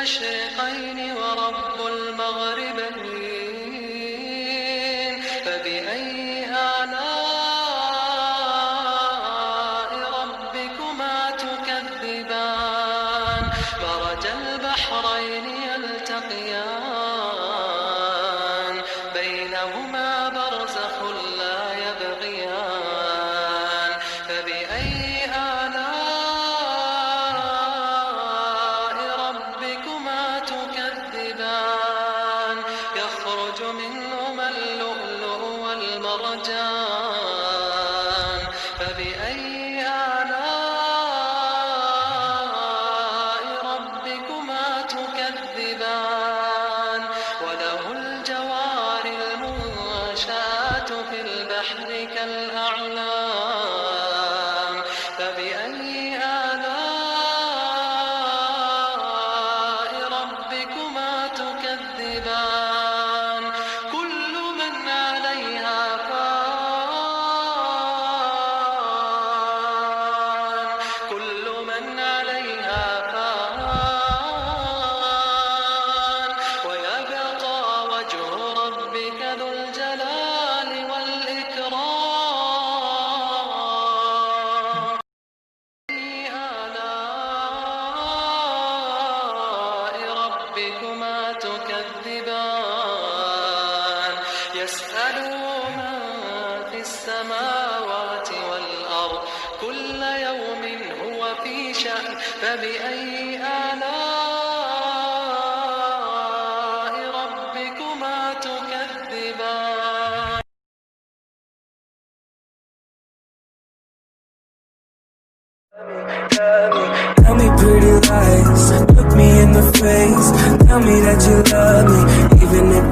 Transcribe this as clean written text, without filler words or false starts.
المشرقين ورب المغربين، فبأي آلاء ربكما تكذبان؟ مرج البحرين يلتقيان، بينهما برزخ لا يبغيان، فبأي آلاء ربكما تكذبان؟ يخرج منهما اللؤلؤ والمرجان، فبأي آلاء ربكما تكذبان؟ وله الجوار المنشآت في البحر كالأعلام، فبأي آلاء ربكما تكذبان؟ كل من عليها فان، كل من عليها فان، ويبقى وجه ربك ذو الجلال والإكرام. فبأي آلاء ربكما تكذبان؟ يسأله من في السماوات والأرض، كل يوم هو في شأن، فبأي آلاء ربكما تكذبان؟ Tell me pretty lies, look me in the face. Tell me that you love me, even if